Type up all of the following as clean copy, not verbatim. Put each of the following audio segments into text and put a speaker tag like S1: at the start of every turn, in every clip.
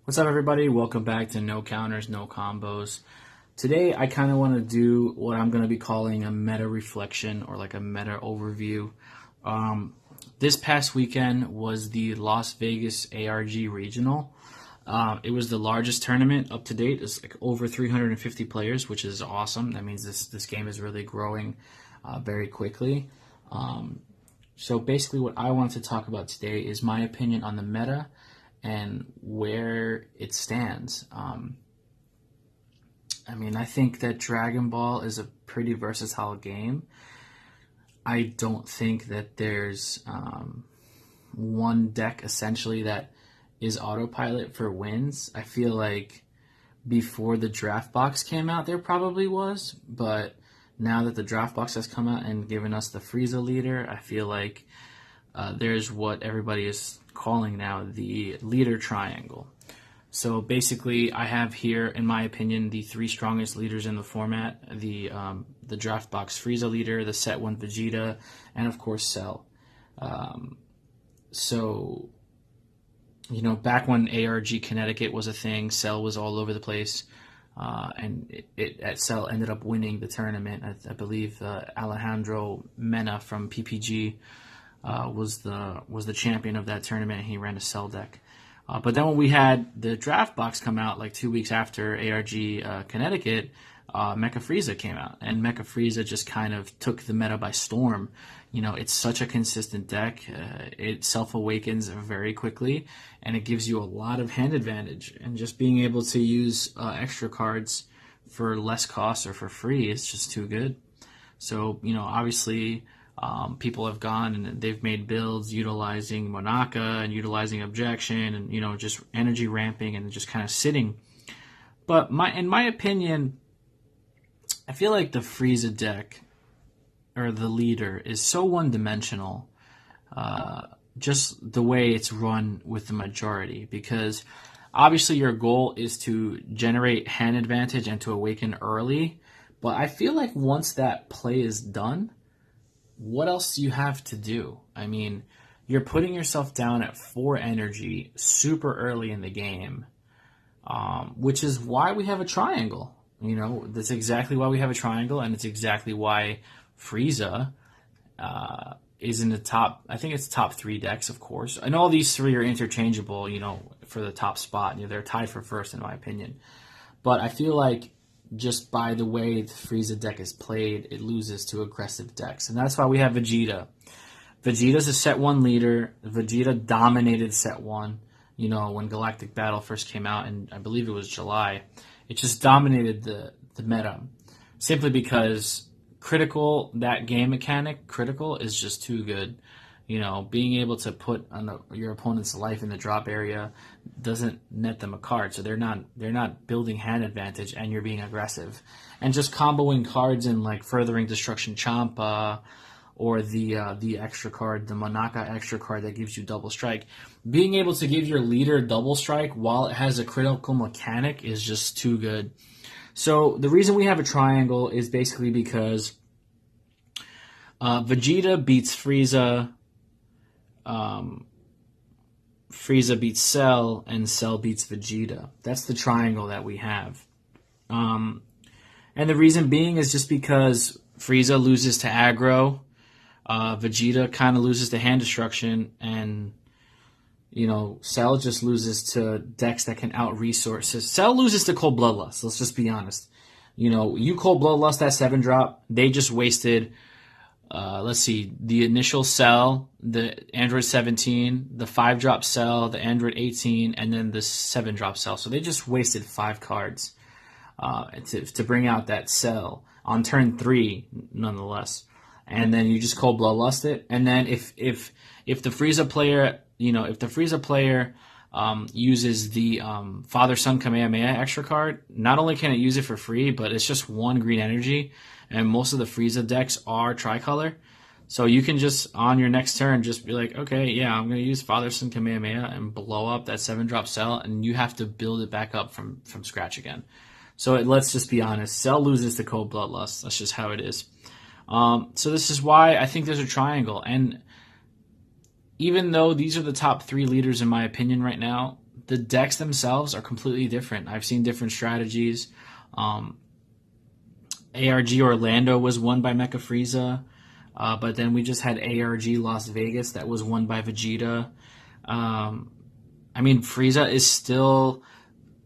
S1: What's up, everybody? Welcome back to No Counters, No Combos. Today, I kind of want to do what I'm going to be calling a meta reflection or like a meta overview. This past weekend was the Las Vegas ARG Regional. It was the largest tournament up to date. It's like over 350 players, which is awesome. That means this game is really growing very quickly. So basically, what I want to talk about today is my opinion on the meta and where it stands. I think that Dragon Ball is a pretty versatile game. I don't think that there's one deck essentially that is autopilot for wins. I feel like before the draft box came out, there probably was, but now that the draft box has come out and given us the Frieza leader, I feel like there's what everybody is calling now the leader triangle. So basically, I have here, in my opinion, the three strongest leaders in the format: the draft box Frieza leader, the set one Vegeta, and of course Cell. So, back when ARG Connecticut was a thing, Cell was all over the place, and at Cell ended up winning the tournament. I believe Alejandro Mena from PPG was the champion of that tournament, and he ran a Cell deck. But then when we had the draft box come out like 2 weeks after ARG Connecticut, Mecha Frieza came out, and Mecha Frieza just kind of took the meta by storm. It's such a consistent deck. It self-awakens very quickly, and it gives you a lot of hand advantage. And just being able to use extra cards for less cost or for free is just too good. So, obviously, people have gone and they've made builds utilizing Monaka and utilizing Objection and, just energy ramping and just kind of sitting. But in my opinion, I feel like the Frieza deck, or the leader, is so one-dimensional, just the way it's run with the majority, because obviously your goal is to generate hand advantage and to awaken early, but I feel like once that play is done, what else do you have to do? You're putting yourself down at 4 energy super early in the game, which is why we have a triangle. That's exactly why we have a triangle, and it's exactly why Frieza is in the top. I think it's top 3 decks, of course. And all these 3 are interchangeable, for the top spot. They're tied for first, in my opinion. But I feel like just by the way the Frieza deck is played, it loses to aggressive decks. And that's why we have Vegeta. Vegeta's a set 1 leader. Vegeta dominated set 1, when Galactic Battle first came out, and I believe it was July. It just dominated the meta, simply because critical, that game mechanic, critical, is just too good. Being able to put your opponent's life in the drop area doesn't net them a card, so they're not building hand advantage, and you're being aggressive. And just comboing cards in like Furthering Destruction Champa, or the extra card, the Monaka extra card that gives you double strike. Being able to give your leader double strike while it has a critical mechanic is just too good. So the reason we have a triangle is basically because Vegeta beats Frieza, Frieza beats Cell, and Cell beats Vegeta. That's the triangle that we have. And the reason being is just because Frieza loses to aggro, Vegeta kind of loses to hand destruction, and Cell just loses to decks that can out-resources. Cell loses to Cold Bloodlust, let's just be honest. You Cold Bloodlust that 7-drop, they just wasted, the initial Cell, the Android 17, the 5-drop Cell, the Android 18, and then the 7-drop Cell. So they just wasted 5 cards to bring out that Cell on turn 3, nonetheless. And then you just Cold Bloodlust it. And then if the Frieza player, uses the Father-Son Kamehameha extra card, not only can it use it for free, but it's just 1 green energy, and most of the Frieza decks are tricolor. So you can just, on your next turn, just be like, okay, yeah, I'm going to use Father-Son Kamehameha and blow up that 7-drop Cell, and you have to build it back up from scratch again. So let's just be honest, Cell loses to Cold Bloodlust. That's just how it is. So this is why I think there's a triangle. And even though these are the top 3 leaders in my opinion right now, the decks themselves are completely different. I've seen different strategies. Um, ARG Orlando was won by Mecha Frieza, but then we just had ARG Las Vegas that was won by Vegeta. Um, I mean, Frieza is still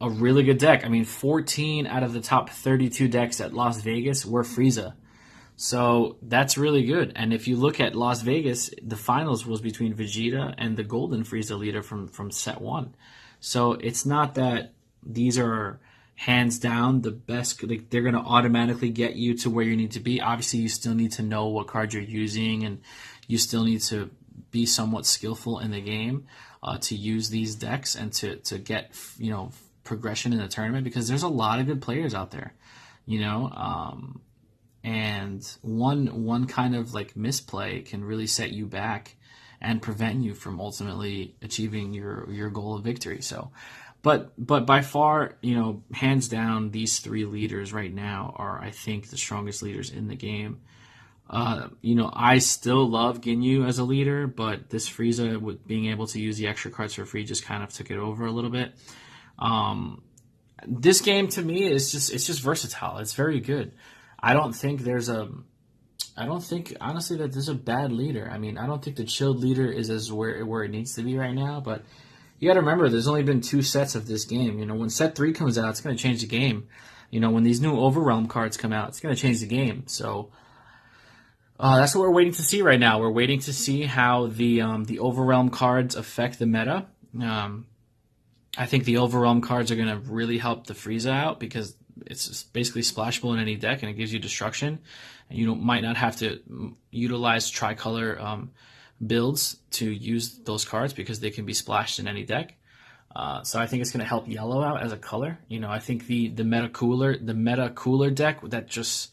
S1: a really good deck. I mean, 14 out of the top 32 decks at Las Vegas were Frieza. So that's really good. And if you look at Las Vegas, the finals was between Vegeta and the Golden Frieza leader from set one. So it's not that these are hands down the best. Like, they're going to automatically get you to where you need to be. Obviously, you still need to know what card you're using, and you still need to be somewhat skillful in the game to use these decks and to get progression in the tournament, because there's a lot of good players out there. You know. And one kind of like misplay can really set you back and prevent you from ultimately achieving your goal of victory. So, but by far, hands down, these three leaders right now are, I think, the strongest leaders in the game. I still love Ginyu as a leader, but this Frieza, with being able to use the extra cards for free, just kind of took it over a little bit. This game to me is just versatile. It's very good. I don't think honestly that there's a bad leader. I mean, I don't think the chilled leader is as where it needs to be right now, but you got to remember there's only been 2 sets of this game. When set 3 comes out, it's going to change the game. When these new Overwhelm cards come out, it's going to change the game. So that's what we're waiting to see right now. We're waiting to see how the Overwhelm cards affect the meta. I think the Overwhelm cards are going to really help the Frieza out, because it's basically splashable in any deck, and it gives you destruction. And you might not have to utilize tricolor builds to use those cards, because they can be splashed in any deck. So I think it's going to help yellow out as a color. I think the meta cooler deck that just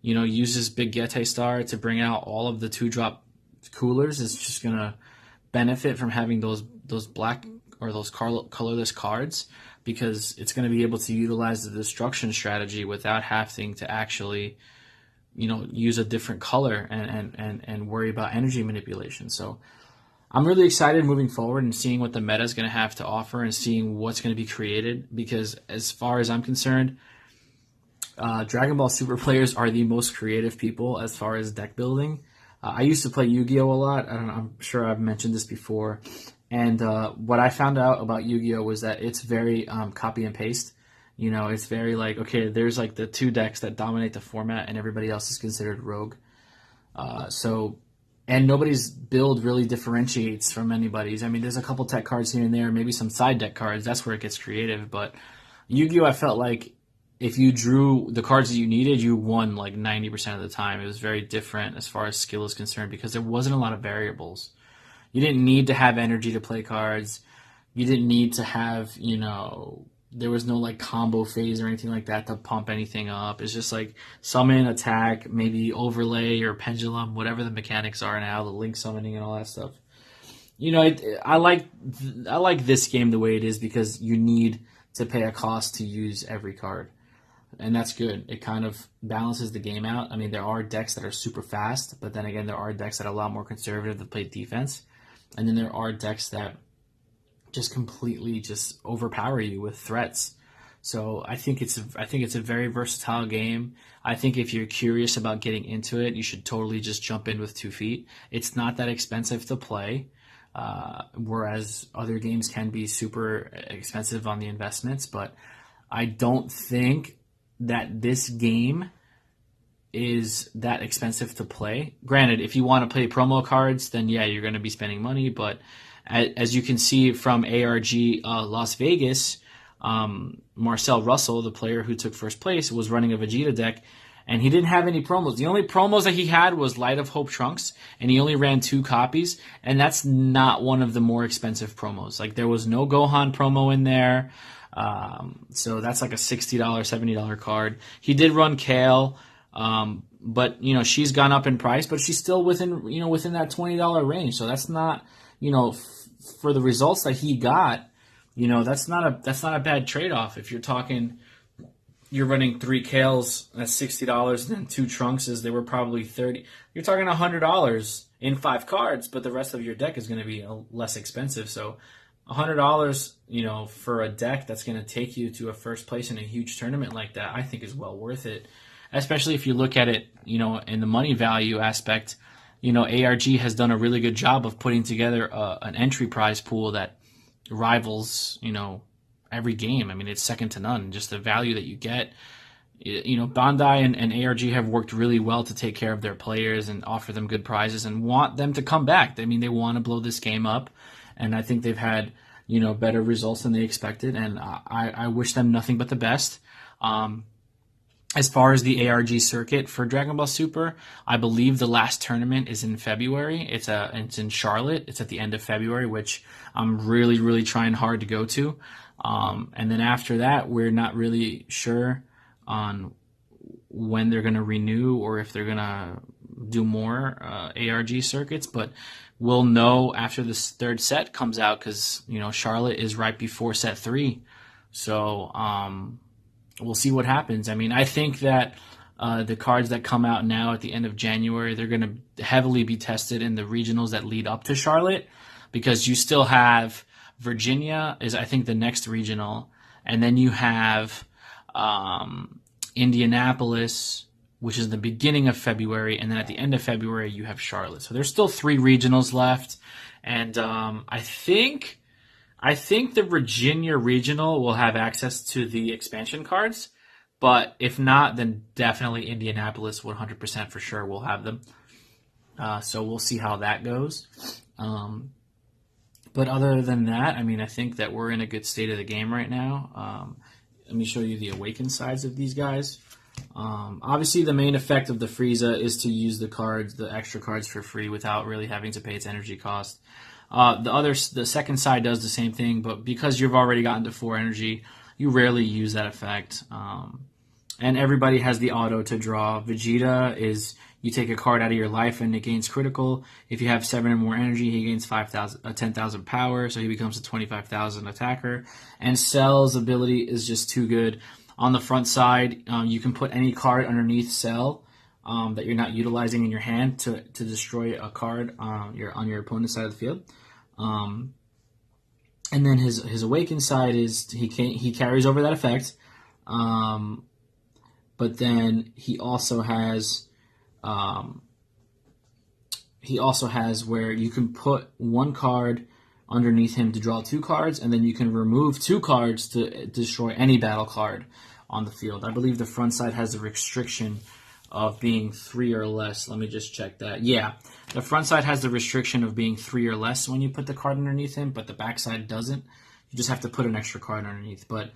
S1: uses Big Gete Star to bring out all of the 2-drop coolers is just going to benefit from having those black or those colorless cards, because it's going to be able to utilize the destruction strategy without having to actually, use a different color and worry about energy manipulation. So I'm really excited moving forward and seeing what the meta is going to have to offer and seeing what's going to be created, because as far as I'm concerned, Dragon Ball Super players are the most creative people as far as deck building. I used to play Yu-Gi-Oh! A lot. I'm sure I've mentioned this before. And what I found out about Yu-Gi-Oh! Was that it's very copy and paste. It's very like, okay, there's like the 2 decks that dominate the format, and everybody else is considered rogue. And nobody's build really differentiates from anybody's. I mean, there's a couple tech cards here and there, maybe some side deck cards. That's where it gets creative. But Yu-Gi-Oh! I felt like if you drew the cards that you needed, you won like 90% of the time. It was very different as far as skill is concerned, because there wasn't a lot of variables. You didn't need to have energy to play cards. You didn't need to have, there was no like combo phase or anything like that to pump anything up. It's just like summon, attack, maybe overlay or pendulum, whatever the mechanics are now, the link summoning and all that stuff. I like this game the way it is, because you need to pay a cost to use every card. And that's good. It kind of balances the game out. I mean, there are decks that are super fast, but then again, there are decks that are a lot more conservative that play defense. And then there are decks that just completely just overpower you with threats. So I think it's a very versatile game. I think if you're curious about getting into it, you should totally just jump in with 2 feet. It's not that expensive to play, whereas other games can be super expensive on the investments. But I don't think that this game is that expensive to play. Granted, if you want to play promo cards, then yeah, you're going to be spending money. But as you can see from ARG Las Vegas, Marcel Russell, the player who took first place, was running a Vegeta deck, and he didn't have any promos. The only promos that he had was Light of Hope Trunks, and he only ran 2 copies, and that's not one of the more expensive promos. Like, there was no Gohan promo in there, so that's like a $60, $70 card. He did run Kale, but she's gone up in price, but she's still within that $20 range. So that's not, for the results that he got, that's not a bad trade-off. If you're talking, you're running 3 Kales, that's $60, and then 2 Trunkses, they were probably $30. You're talking $100 in 5 cards, but the rest of your deck is going to be less expensive. So $100, for a deck that's going to take you to a first place in a huge tournament like that, I think is well worth it. Especially if you look at it, in the money value aspect. ARG has done a really good job of putting together an entry prize pool that rivals, every game. I mean, it's second to none. Just the value that you get. Bandai and ARG have worked really well to take care of their players and offer them good prizes and want them to come back. I mean, they want to blow this game up, and I think they've had, better results than they expected, and I wish them nothing but the best. As far as the ARG circuit for Dragon Ball Super, I believe the last tournament is in February. It's in Charlotte. It's at the end of February, which I'm really, really trying hard to go to. And then after that, we're not really sure on when they're going to renew or if they're going to do more ARG circuits. But we'll know after this third set comes out because, Charlotte is right before set 3. So we'll see what happens. I mean, I think that the cards that come out now at the end of January, they're going to heavily be tested in the regionals that lead up to Charlotte, because you still have Virginia is, I think, the next regional, and then you have Indianapolis, which is the beginning of February, and then at the end of February you have Charlotte. So there's still 3 regionals left, and I think the Virginia regional will have access to the expansion cards, but if not, then definitely Indianapolis 100% for sure will have them. So we'll see how that goes. But other than that, I mean, I think that we're in a good state of the game right now. Let me show you the awakened sides of these guys. Obviously, the main effect of the Frieza is to use the extra cards for free without really having to pay its energy cost. The second side does the same thing, but because you've already gotten to 4 energy, you rarely use that effect. And everybody has the auto to draw. Vegeta is, you take a card out of your life and it gains critical. If you have 7 or more energy, he gains 10,000 power, so he becomes a 25,000 attacker. And Cell's ability is just too good. On the front side, you can put any card underneath Cell that you're not utilizing in your hand to destroy a card on your opponent's side of the field. And then his awakened side is he carries over that effect, but then he also has where you can put 1 card underneath him to draw 2 cards, and then you can remove 2 cards to destroy any battle card on the field. I believe the front side has the restriction of being 3 or less. Let me just check that. Yeah, the front side has the restriction of being 3 or less when you put the card underneath him, but the back side doesn't. You just have to put an extra card underneath. But,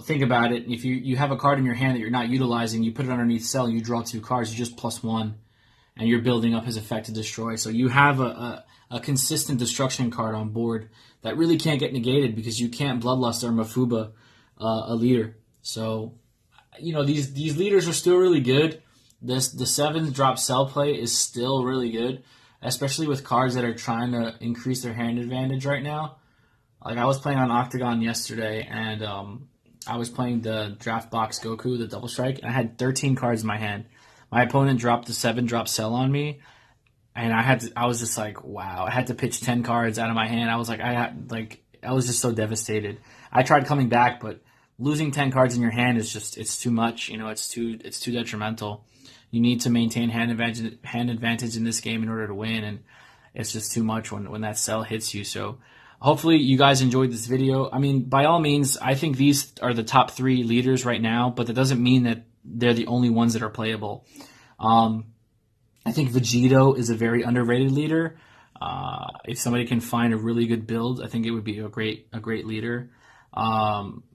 S1: think about it. If you have a card in your hand that you're not utilizing, you put it underneath Cell, you draw 2 cards, you just +1, and you're building up his effect to destroy. So you have a consistent destruction card on board that really can't get negated because you can't Bloodlust or Mafuba a leader. So, these leaders are still really good. The 7th drop Cell play is still really good, especially with cards that are trying to increase their hand advantage right now. Like, I was playing on Octagon yesterday, and I was playing the Draft Box Goku, the Double Strike, and I had 13 cards in my hand. My opponent dropped the 7 drop Cell on me, and I was just like, wow. I had to pitch 10 cards out of my hand. I was I was just so devastated. I tried coming back, but losing 10 cards in your hand is it's too much. It's too detrimental. You need to maintain hand advantage in this game in order to win, and it's just too much when that Cell hits you. So hopefully you guys enjoyed this video. I mean, by all means, I think these are the top 3 leaders right now, but that doesn't mean that they're the only ones that are playable. I think Vegito is a very underrated leader. If somebody can find a really good build, I think it would be a great leader.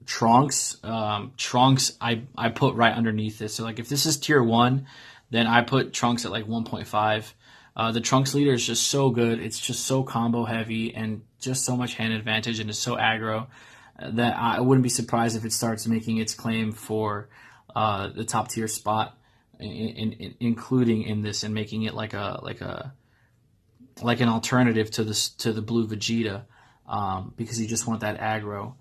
S1: Trunks, I put right underneath this. So, like, if this is tier 1, then I put Trunks at 1.5. The Trunks leader is just so good. It's just so combo heavy and just so much hand advantage, and it's so aggro that I wouldn't be surprised if it starts making its claim for the top tier spot, including in this, and making it like an alternative to the blue Vegeta, because you just want that aggro.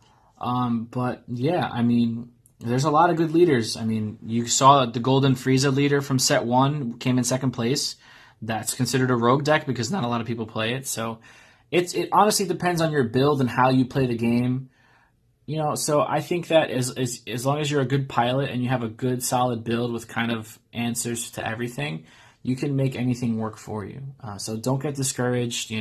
S1: But yeah, I mean, there's a lot of good leaders. I mean, you saw the Golden Frieza leader from set 1 came in 2nd place. That's considered a rogue deck because not a lot of people play it. So it honestly depends on your build and how you play the game. So I think that as long as you're a good pilot and you have a good solid build with kind of answers to everything, you can make anything work for you. So don't get discouraged.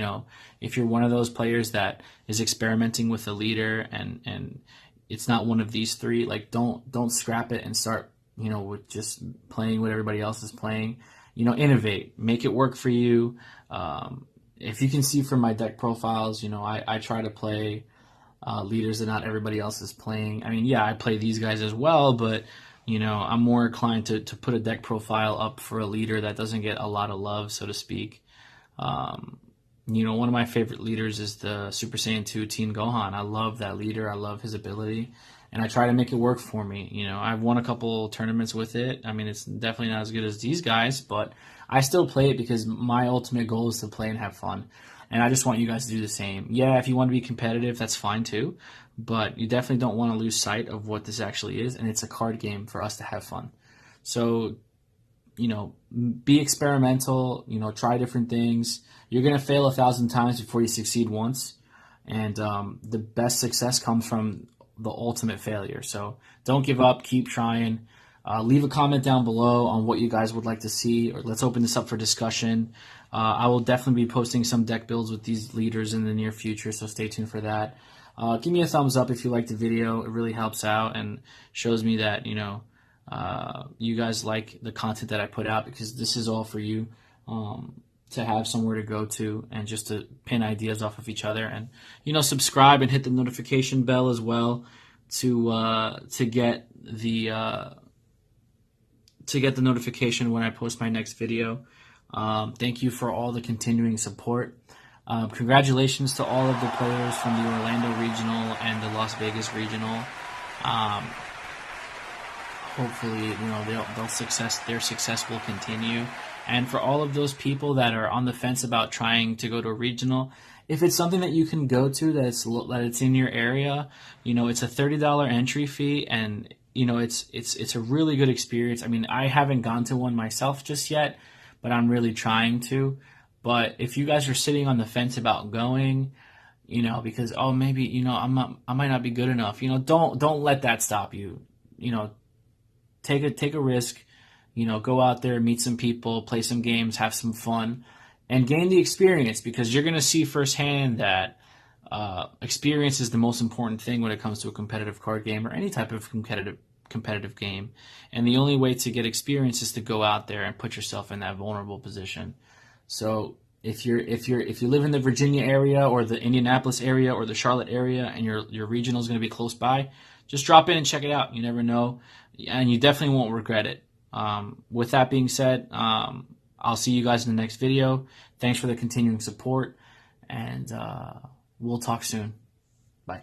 S1: If you're one of those players that is experimenting with a leader and it's not one of these three, like don't scrap it and start with just playing what everybody else is playing. Innovate, make it work for you. If you can see from my deck profiles, I try to play leaders that not everybody else is playing. I mean, yeah, I play these guys as well, but I'm more inclined to put a deck profile up for a leader that doesn't get a lot of love, so to speak. One of my favorite leaders is the Super Saiyan 2 Teen Gohan. I love that leader. I love his ability, and I try to make it work for me. I've won a couple tournaments with it. I mean, it's definitely not as good as these guys, but I still play it because my ultimate goal is to play and have fun. And I just want you guys to do the same. Yeah, if you want to be competitive, that's fine too. But you definitely don't want to lose sight of what this actually is. And it's a card game for us to have fun. So, be experimental. Try different things. You're going to fail 1,000 times before you succeed once. And the best success comes from the ultimate failure. So don't give up. Keep trying. Leave a comment down below on what you guys would like to see, or let's open this up for discussion. I will definitely be posting some deck builds with these leaders in the near future, so stay tuned for that. Give me a thumbs up if you liked the video. It really helps out and shows me that you guys like the content that I put out, because this is all for you to have somewhere to go to and just to pin ideas off of each other. And subscribe and hit the notification bell as well to get the notification when I post my next video. Thank you for all the continuing support. Congratulations to all of the players from the Orlando Regional and the Las Vegas Regional. Hopefully, their success will continue. And for all of those people that are on the fence about trying to go to a regional, if it's something that you can go to that it's in your area, it's a $30 entry fee, and it's a really good experience. I mean, I haven't gone to one myself just yet, but I'm really trying to. But if you guys are sitting on the fence about going, because maybe I might not be good enough, don't let that stop you. Take a risk. Go out there, meet some people, play some games, have some fun, and gain the experience, because you're going to see firsthand that experience is the most important thing when it comes to a competitive card game or any type of competitive game. And the only way to get experience is to go out there and put yourself in that vulnerable position. So if you live in the Virginia area or the Indianapolis area or the Charlotte area, and your regional is going to be close by, just drop in and check it out. You never know, and you definitely won't regret it. With that being said, I'll see you guys in the next video. Thanks for the continuing support, and we'll talk soon. Bye.